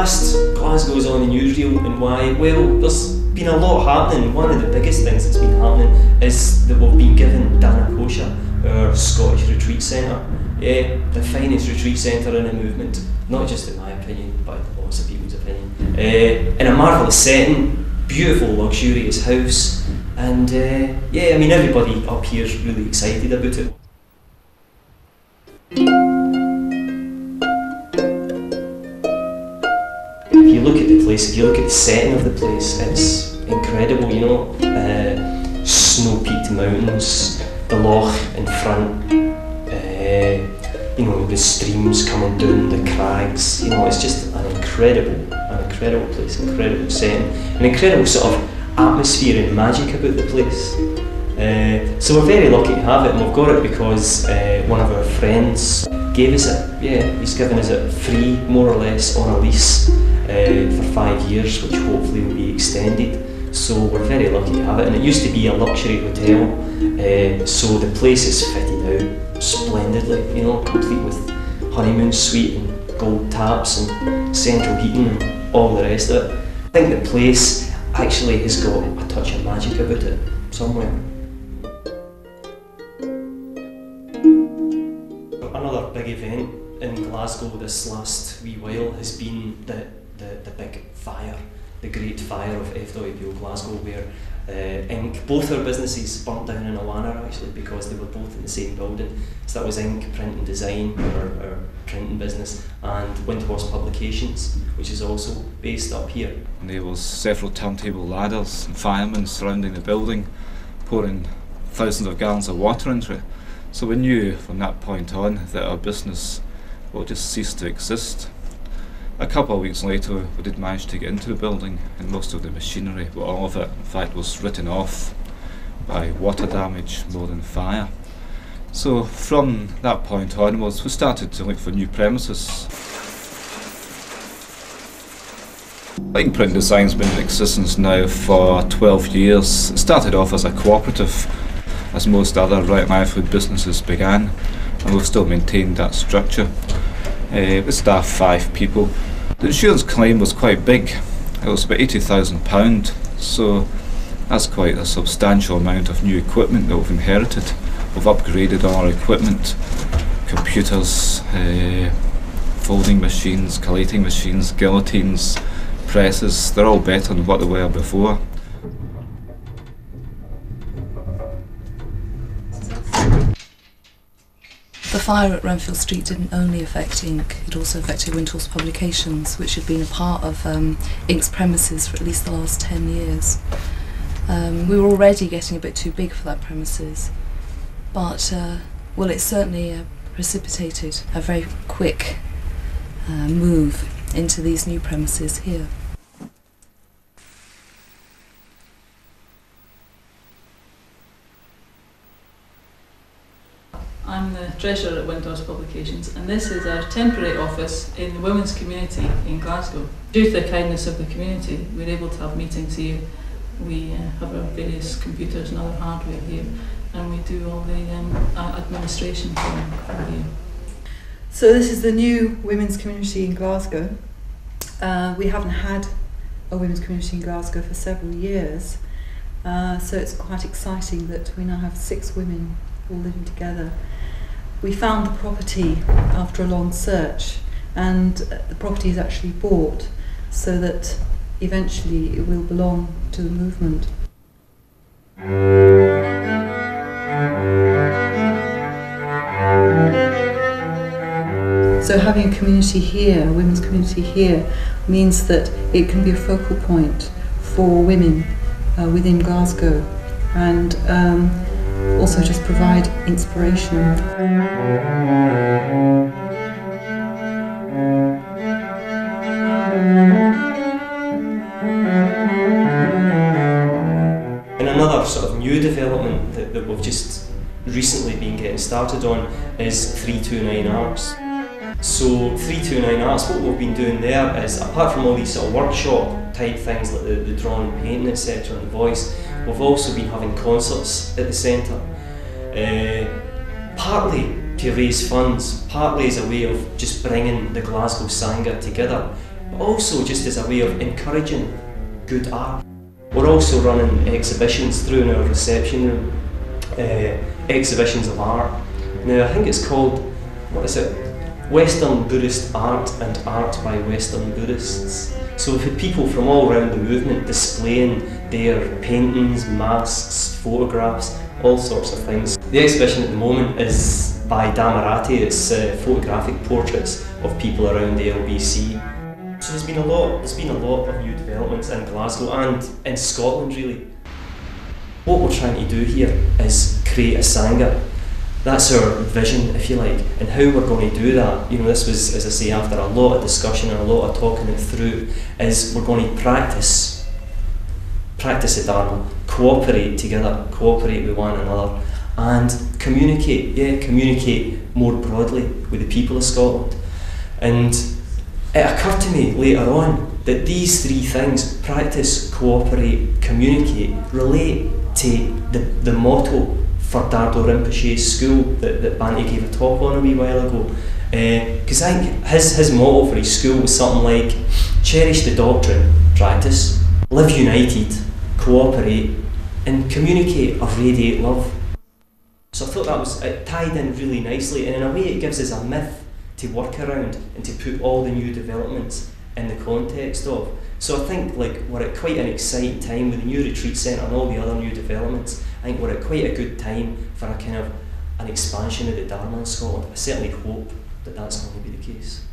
past, Glasgow's on the Newsreel, and why? Well, there's been a lot happening. One of the biggest things that's been happening is that we've been given Danakosha, our Scottish retreat centre. Yeah, the finest retreat centre in the movement, not just in my opinion, but lots of people's opinion. In a marvellous setting, beautiful luxurious house, and yeah, I mean everybody up here is really excited about it. If you look at the place, if you look at the setting of the place, it's incredible, you know. Snow-peaked mountains, the loch in front, you know, the streams coming down the crags, you know, it's just an incredible place, incredible setting, an incredible sort of atmosphere and magic about the place. So we're very lucky to have it, and we've got it because one of our friends gave us it. Yeah, he's given us it free, more or less, on a lease for 5 years, which hopefully will be extended. So we're very lucky to have it, and it used to be a luxury hotel, so the place is fitted out splendidly, you know, complete with honeymoon suite and gold taps and central heating and all the rest of it. I think the place actually has got a touch of magic about it somewhere. Another big event in Glasgow this last wee while has been the big fire, the Great Fire of FWBO Glasgow, where Inc, both our businesses burnt down in Awana actually because they were both in the same building. So that was Inc Print and Design, our printing business, and Windhorse Publications, which is also based up here. And there was several turntable ladders and firemen surrounding the building, pouring thousands of gallons of water into it. So we knew from that point on that our business will just cease to exist. A couple of weeks later we did manage to get into the building, and most of the machinery, well, all of it in fact, was written off by water damage more than fire. So from that point onwards we started to look for new premises. Print and Design's been in existence now for 12 years. It started off as a cooperative, as most other right livelihood businesses began, and we've still maintained that structure. We staff 5 people. The insurance claim was quite big. It was about £80,000, so that's quite a substantial amount of new equipment that we've inherited. We've upgraded all our equipment, computers, folding machines, collating machines, guillotines, presses. They're all better than what they were before. The fire at Renfield Street didn't only affect Inc, it also affected Windhorse Publications, which had been a part of Inc's premises for at least the last 10 years. We were already getting a bit too big for that premises, but well, it certainly precipitated a very quick move into these new premises here. I'm the treasurer at Windhorse Publications, and this is our temporary office in the women's community in Glasgow. Due to the kindness of the community, we're able to have meetings here. We have our various computers and other hardware here, and we do all the administration from here. So this is the new women's community in Glasgow. We haven't had a women's community in Glasgow for several years, so it's quite exciting that we now have 6 women all living together. We found the property after a long search, and the property is actually bought so that eventually it will belong to the movement. So having a community here, a women's community here, means that it can be a focal point for women within Glasgow, and also just provide inspiration. And another sort of new development that we've just recently been getting started on is 329 Arts. So 329 Arts, what we've been doing there is, apart from all these sort of workshop type things like the drawing and painting, etc. and the voice, we've also been having concerts at the centre. Partly to raise funds, partly as a way of just bringing the Glasgow Sangha together. but also just as a way of encouraging good art. We're also running exhibitions through in our reception room, exhibitions of art. Now I think it's called, what is it? Western Buddhist Art and Art by Western Buddhists. So we've had people from all around the movement displaying their paintings, masks, photographs, all sorts of things. The exhibition at the moment is by Damarati. It's photographic portraits of people around the LBC. So there's been a lot of new developments in Glasgow and in Scotland really. What we're trying to do here is create a Sangha. That's our vision, if you like, and how we're going to do that. You know, this was, as I say, after a lot of discussion and a lot of talking it through, is we're going to practice the Dharma, cooperate together, cooperate with one another, and communicate more broadly with the people of Scotland. And it occurred to me later on that these three things, practice, cooperate, communicate, relate to the motto for Dardo Rinpoche's school that Bante gave a talk on a wee while ago. Because I think his motto for his school was something like, cherish the doctrine, practice, live united, cooperate, and communicate or radiate love. So I thought it tied in really nicely, and in a way it gives us a myth to work around and to put all the new developments in the context of. So I think we're at quite an exciting time with the new retreat centre and all the other new developments. I think we're at quite a good time for an expansion of the Dharma in Scotland. I certainly hope that that's going to be the case.